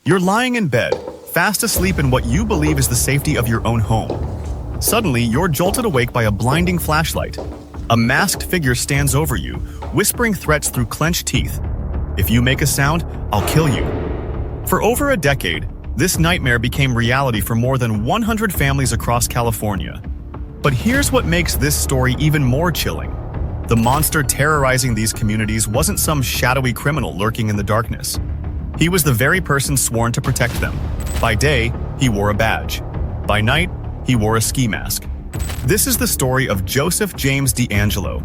You're lying in bed, fast asleep in what you believe is the safety of your own home. Suddenly, you're jolted awake by a blinding flashlight. A masked figure stands over you, whispering threats through clenched teeth. If you make a sound, I'll kill you. For over a decade, this nightmare became reality for more than 100 families across California. But here's what makes this story even more chilling. The monster terrorizing these communities wasn't some shadowy criminal lurking in the darkness. He was the very person sworn to protect them. By day, he wore a badge. By night, he wore a ski mask. This is the story of Joseph James DeAngelo,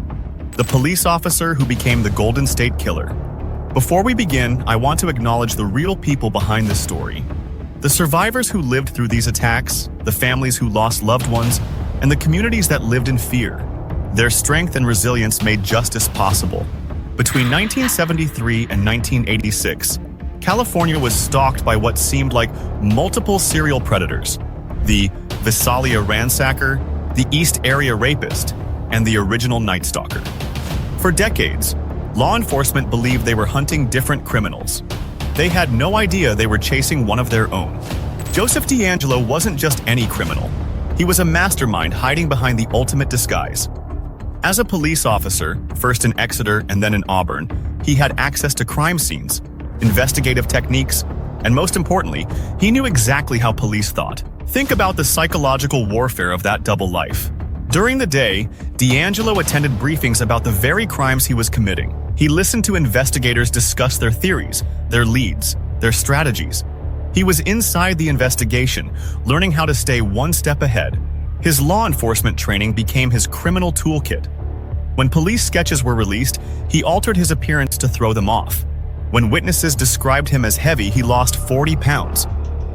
the police officer who became the Golden State Killer. Before we begin, I want to acknowledge the real people behind this story. The survivors who lived through these attacks, the families who lost loved ones, and the communities that lived in fear. Their strength and resilience made justice possible. Between 1973 and 1986, California was stalked by what seemed like multiple serial predators: the Visalia ransacker, the East Area rapist, and the original Night Stalker. For decades, law enforcement believed they were hunting different criminals. They had no idea they were chasing one of their own. Joseph DeAngelo wasn't just any criminal. He was a mastermind hiding behind the ultimate disguise. As a police officer, first in Exeter and then in Auburn, he had access to crime scenes, investigative techniques, and most importantly, he knew exactly how police thought. Think about the psychological warfare of that double life. During the day, DeAngelo attended briefings about the very crimes he was committing. He listened to investigators discuss their theories, their leads, their strategies. He was inside the investigation, learning how to stay one step ahead. His law enforcement training became his criminal toolkit. When police sketches were released, he altered his appearance to throw them off. When witnesses described him as heavy, he lost 40 pounds.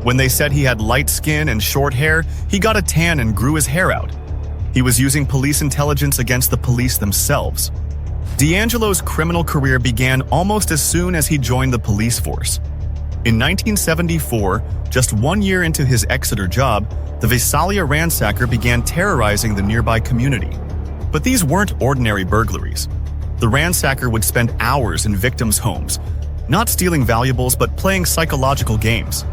When they said he had light skin and short hair, he got a tan and grew his hair out. He was using police intelligence against the police themselves. DeAngelo's criminal career began almost as soon as he joined the police force. In 1974, just 1 year into his Exeter job, the Visalia ransacker began terrorizing the nearby community. But these weren't ordinary burglaries. The ransacker would spend hours in victims' homes, not stealing valuables but playing psychological games.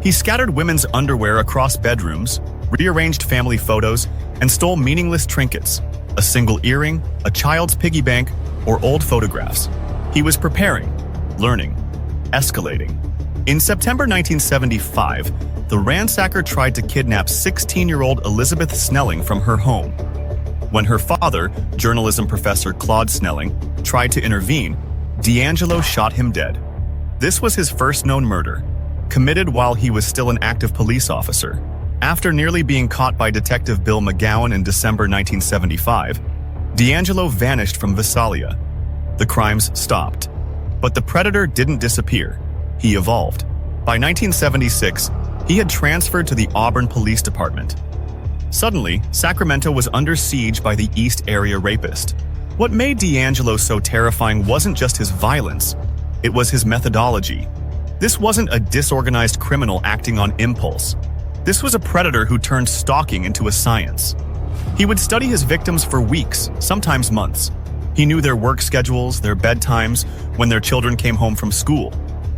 He scattered women's underwear across bedrooms, rearranged family photos, and stole meaningless trinkets: a single earring, a child's piggy bank, or old photographs. He was preparing, learning, escalating. In September 1975, the ransacker tried to kidnap 16-year-old Elizabeth Snelling from her home. When her father, journalism professor Claude Snelling, tried to intervene, DeAngelo shot him dead. This was his first known murder, committed while he was still an active police officer. After nearly being caught by Detective Bill McGowan in December 1975, DeAngelo vanished from Visalia. The crimes stopped. But the predator didn't disappear. He evolved. By 1976, he had transferred to the Auburn Police Department. Suddenly, Sacramento was under siege by the East Area rapist. What made DeAngelo so terrifying wasn't just his violence, it was his methodology. This wasn't a disorganized criminal acting on impulse. This was a predator who turned stalking into a science. He would study his victims for weeks, sometimes months. He knew their work schedules, their bedtimes, when their children came home from school.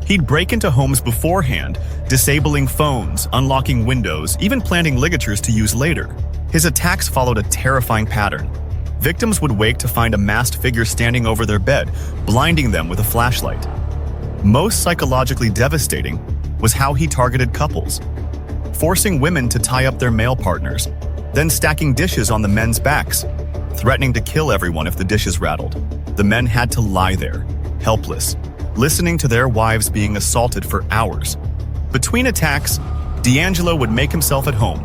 He'd break into homes beforehand, disabling phones, unlocking windows, even planting ligatures to use later. His attacks followed a terrifying pattern. Victims would wake to find a masked figure standing over their bed, blinding them with a flashlight. Most psychologically devastating was how he targeted couples, forcing women to tie up their male partners, then stacking dishes on the men's backs, threatening to kill everyone if the dishes rattled. The men had to lie there, helpless, listening to their wives being assaulted for hours. Between attacks, DeAngelo would make himself at home.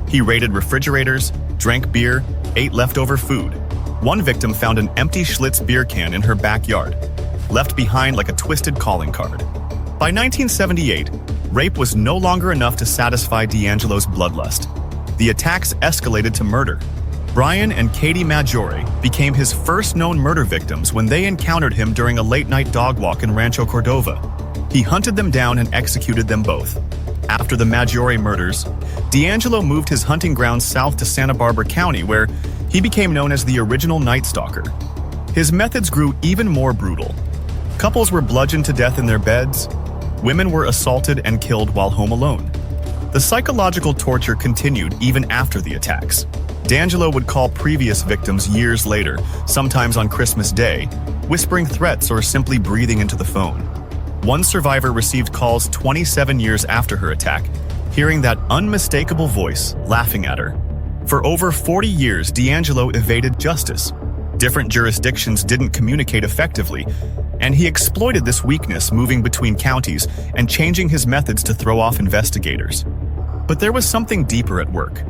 He raided refrigerators, drank beer, ate leftover food. One victim found an empty Schlitz beer can in her backyard, left behind like a twisted calling card. By 1978, rape was no longer enough to satisfy DeAngelo's bloodlust. The attacks escalated to murder. Brian and Katie Maggiore became his first known murder victims when they encountered him during a late-night dog walk in Rancho Cordova. He hunted them down and executed them both. After the Maggiore murders, DeAngelo moved his hunting grounds south to Santa Barbara County, where he became known as the original Night Stalker. His methods grew even more brutal. Couples were bludgeoned to death in their beds, Women were assaulted and killed while home alone. The psychological torture continued even after the attacks. DeAngelo would call previous victims years later, sometimes on Christmas Day, whispering threats or simply breathing into the phone. One survivor received calls 27 years after her attack, hearing that unmistakable voice laughing at her. For over 40 years, DeAngelo evaded justice. Different jurisdictions didn't communicate effectively, and he exploited this weakness, moving between counties and changing his methods to throw off investigators. But there was something deeper at work.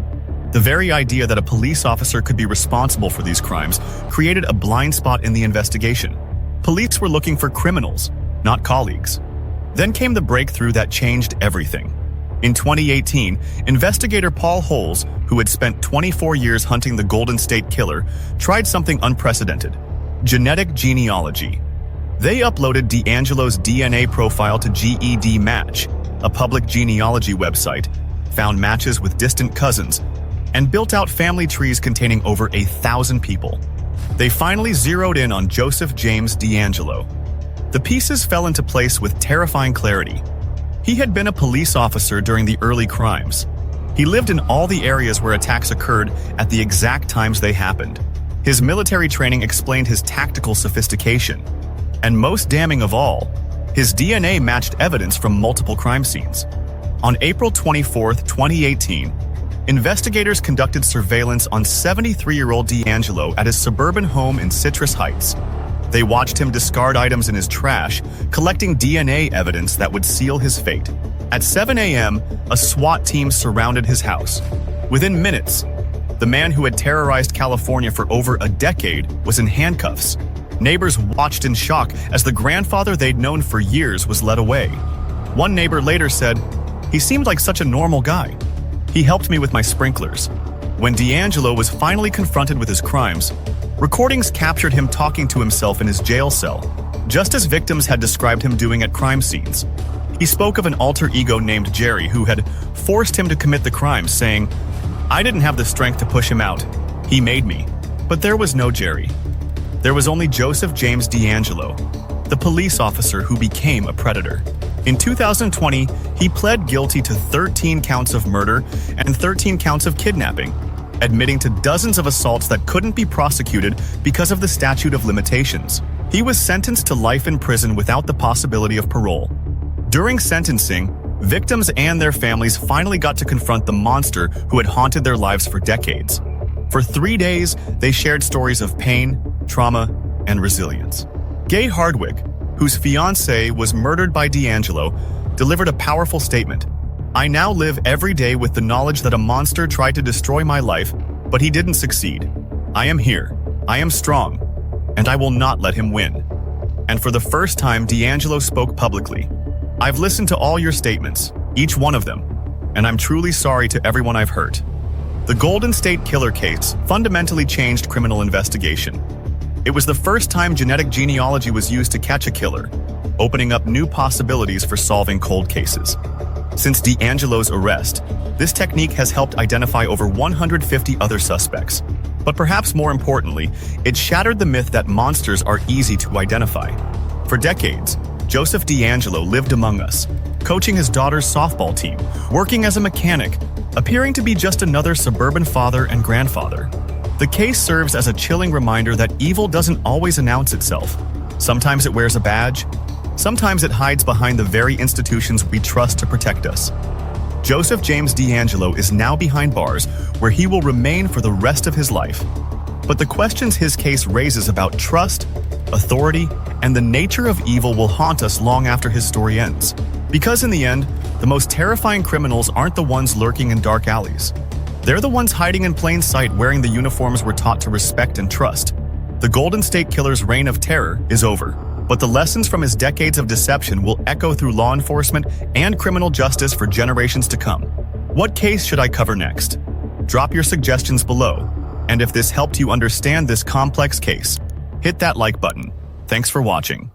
The very idea that a police officer could be responsible for these crimes created a blind spot in the investigation. Police were looking for criminals, not colleagues. Then came the breakthrough that changed everything. In 2018, investigator Paul Holes, who had spent 24 years hunting the Golden State Killer, tried something unprecedented: genetic genealogy. They uploaded DeAngelo's DNA profile to GED Match, a public genealogy website, found matches with distant cousins, and built out family trees containing over 1,000 people. They finally zeroed in on Joseph James DeAngelo. The pieces fell into place with terrifying clarity. He had been a police officer during the early crimes. He lived in all the areas where attacks occurred at the exact times they happened. His military training explained his tactical sophistication. And most damning of all, his DNA matched evidence from multiple crime scenes. On April 24, 2018, investigators conducted surveillance on 73-year-old DeAngelo at his suburban home in Citrus Heights. They watched him discard items in his trash, collecting DNA evidence that would seal his fate. At 7 a.m., a SWAT team surrounded his house. Within minutes, the man who had terrorized California for over a decade was in handcuffs. Neighbors watched in shock as the grandfather they'd known for years was led away. One neighbor later said, "He seemed like such a normal guy. He helped me with my sprinklers." When DeAngelo was finally confronted with his crimes, recordings captured him talking to himself in his jail cell, just as victims had described him doing at crime scenes. He spoke of an alter ego named Jerry who had forced him to commit the crimes, saying, "I didn't have the strength to push him out. He made me." But there was no Jerry. There was only Joseph James DeAngelo, the police officer who became a predator. In 2020, he pled guilty to 13 counts of murder and 13 counts of kidnapping, admitting to dozens of assaults that couldn't be prosecuted because of the statute of limitations. He was sentenced to life in prison without the possibility of parole. During sentencing, victims and their families finally got to confront the monster who had haunted their lives for decades. For 3 days, they shared stories of pain, trauma, and resilience. Gay Hardwick, whose fiancée was murdered by DeAngelo, delivered a powerful statement. "I now live every day with the knowledge that a monster tried to destroy my life, but he didn't succeed. I am here, I am strong, and I will not let him win." And for the first time, DeAngelo spoke publicly. "I've listened to all your statements, each one of them, and I'm truly sorry to everyone I've hurt." The Golden State Killer case fundamentally changed criminal investigation. It was the first time genetic genealogy was used to catch a killer, opening up new possibilities for solving cold cases. Since DeAngelo's arrest, this technique has helped identify over 150 other suspects. But perhaps more importantly, it shattered the myth that monsters are easy to identify. For decades, Joseph DeAngelo lived among us, coaching his daughter's softball team, working as a mechanic, appearing to be just another suburban father and grandfather. The case serves as a chilling reminder that evil doesn't always announce itself. Sometimes it wears a badge. Sometimes it hides behind the very institutions we trust to protect us. Joseph James DeAngelo is now behind bars, where he will remain for the rest of his life. But the questions his case raises about trust, authority, and the nature of evil will haunt us long after his story ends. Because in the end, the most terrifying criminals aren't the ones lurking in dark alleys. They're the ones hiding in plain sight, wearing the uniforms we're taught to respect and trust. The Golden State Killer's reign of terror is over, but the lessons from his decades of deception will echo through law enforcement and criminal justice for generations to come. What case should I cover next? Drop your suggestions below. And if this helped you understand this complex case, hit that like button. Thanks for watching.